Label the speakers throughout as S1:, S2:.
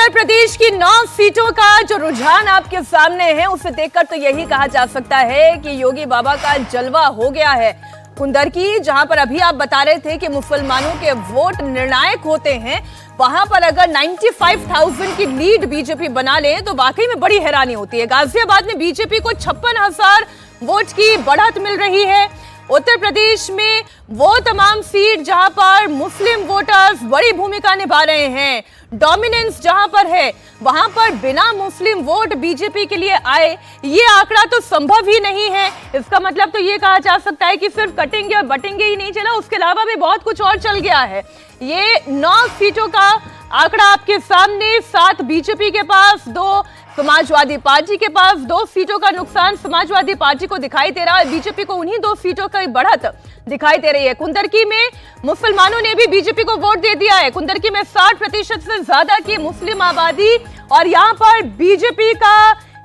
S1: उत्तर प्रदेश की 9 सीटों का जो रुझान आपके सामने है उसे देखकर तो यही कहा जा सकता है कि योगी बाबा का जलवा हो गया है। कुंदरकी, जहां पर अभी आप बता रहे थे कि मुसलमानों के वोट निर्णायक होते हैं, वहां पर अगर 95,000 की लीड बीजेपी बना ले तो वाकई में बड़ी हैरानी होती है। गाजियाबाद में बीजेपी को 56,000 वोट की बढ़त मिल रही है। उत्तर प्रदेश में वो तमाम सीट जहां पर मुस्लिम वोटर्स बड़ी भूमिका निभा रहे हैं, डोमिनेंस जहां पर है, वहां पर बिना मुस्लिम वोट बीजेपी के लिए आए, ये आंकड़ा तो संभव ही नहीं है। इसका मतलब तो ये कहा जा सकता है कि सिर्फ कटेंगे और बटेंगे ही नहीं चला, उसके अलावा भी बहुत कुछ और चल गया है। ये 9 सीटों का आंकड़ा आपके सामने, 7 बीजेपी के पास, 2 समाजवादी पार्टी के पास, 2 सीटों का नुकसान समाजवादी पार्टी को दिखाई दे रहा है। बीजेपी को उन्हीं 2 सीटों की बढ़त दिखाई दे रही है। कुंदरकी में मुसलमानों ने भी बीजेपी को वोट दे दिया है। कुंदरकी में 60% से ज्यादा की मुस्लिम आबादी, और यहां पर बीजेपी का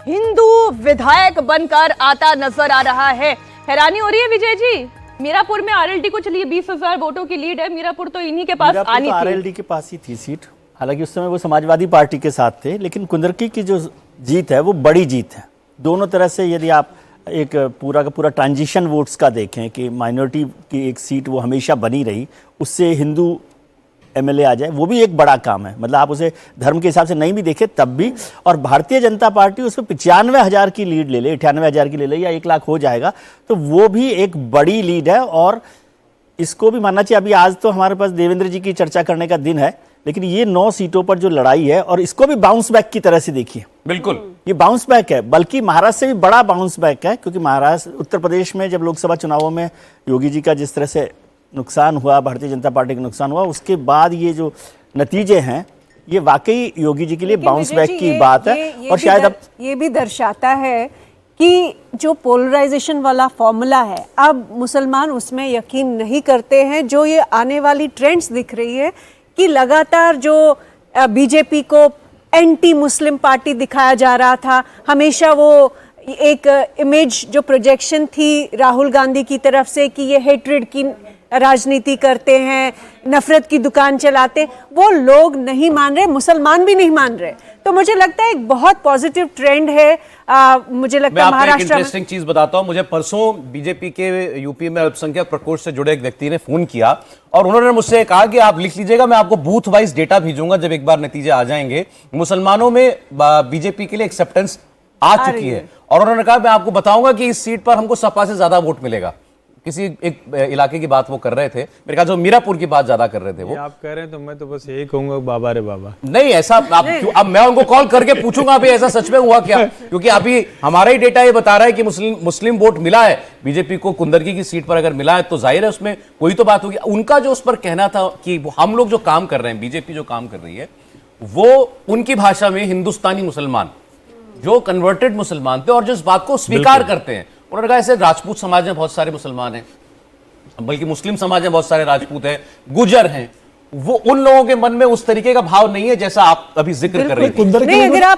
S1: हिंदू विधायक बनकर आता नजर आ रहा है। हैरानी हो रही है विजय जी, मीरापुर में आरएलडी को चलिए 20,000 वोटों की लीड है। मीरापुर तो इन्हीं के पास आनी थी।
S2: आरएलडी के पास ही थी सीट, हालांकि उस समय वो समाजवादी पार्टी के साथ थे, लेकिन कुंदरकी की जो जीत है वो बड़ी जीत है। दोनों तरह से यदि आप एक पूरा का पूरा ट्रांजिशन वोट्स का देखें कि माइनॉरिटी की एक सीट वो हमेशा बनी रही, उससे हिंदू एमएलए आ जाए, वो भी एक बड़ा काम है। मतलब आप उसे धर्म के हिसाब से नहीं भी देखें तब भी। और भारतीय जनता पार्टी उसमें 95,000 की लीड ले ले, 98,000 की ले ले, या 1 लाख हो जाएगा तो वो भी एक बड़ी लीड है। और इसको भी मानना चाहिए। अभी आज तो हमारे पास देवेंद्र जी की चर्चा करने का दिन है, लेकिन ये 9 सीटों पर जो लड़ाई है, और इसको भी बाउंस बैक की तरह से देखिए।
S3: बिल्कुल
S2: ये बाउंस बैक है, बल्कि महाराष्ट्र से भी बड़ा बाउंस बैक है, क्योंकि महाराष्ट्र उत्तर प्रदेश में जब लोकसभा चुनावों में योगी जी का जिस तरह से नुकसान हुआ, भारतीय जनता पार्टी का नुकसान हुआ, उसके बाद ये जो नतीजे हैं ये वाकई योगी जी के लिए बाउंस बैक की बात है। और शायद अब
S4: ये भी दर्शाता है कि जो पोलराइजेशन वाला फॉर्मूला है, अब मुसलमान उसमें यकीन नहीं करते हैं। जो ये आने वाली ट्रेंड्स दिख रही है कि लगातार जो बीजेपी को एंटी मुस्लिम पार्टी दिखाया जा रहा था, हमेशा वो एक इमेज जो प्रोजेक्शन थी राहुल गांधी की तरफ से कि ये हेट्रेड की राजनीति करते हैं, नफरत की दुकान चलाते, वो लोग नहीं मान रहे, मुसलमान भी नहीं मान रहे। तो मुझे लगता है एक बहुत पॉजिटिव ट्रेंड है। मुझे लगता है महाराष्ट्र में
S3: इंटरेस्टिंग चीज बताता हूं। मुझे परसों बीजेपी के यूपी में अल्पसंख्यक प्रकोष्ठ से जुड़े एक व्यक्ति ने फोन किया और उन्होंने मुझसे कहा कि आप लिख लीजिएगा, मैं आपको बूथ वाइज डेटा भेजूंगा जब एक बार नतीजे आ जाएंगे। मुसलमानों में बीजेपी के लिए एक्सेप्टेंस आ चुकी है, और उन्होंने कहा मैं आपको बताऊंगा कि इस सीट पर हमको सपा से ज्यादा वोट मिलेगा। किसी एक इलाके की बात वो कर रहे थे, मेरे ख्याल से मीरापुर की बात ज्यादा कर रहे थे वो।
S5: आप कह रहे हैं तो मैं तो बस यही कहूंगा, बाबा रे बाबा।
S3: नहीं ऐसा आप क्यों, अब मैं उनको कॉल करके पूछूंगा अभी ऐसा सच में हुआ क्या, क्योंकि अभी हमारा ही डेटा ये बता रहा है कि मुस्लिम वोट मिला है बीजेपी को। कुंदरकी की सीट पर अगर मिला है तो जाहिर है उसमें कोई तो बात होगी। उनका जो उस पर कहना था कि हम लोग जो काम कर रहे हैं, बीजेपी जो काम कर रही है, वो उनकी भाषा में हिंदुस्तानी मुसलमान जो कन्वर्टेड मुसलमान थे और जो इस बात को स्वीकार करते हैं, उन्होंने कहा ऐसे राजपूत समाज में बहुत सारे मुसलमान हैं, बल्कि मुस्लिम समाज में बहुत सारे राजपूत हैं, गुजर हैं, वो उन लोगों के मन में उस तरीके का भाव नहीं है जैसा आप अभी जिक्र कर रहे हैं।
S4: नहीं, अगर आप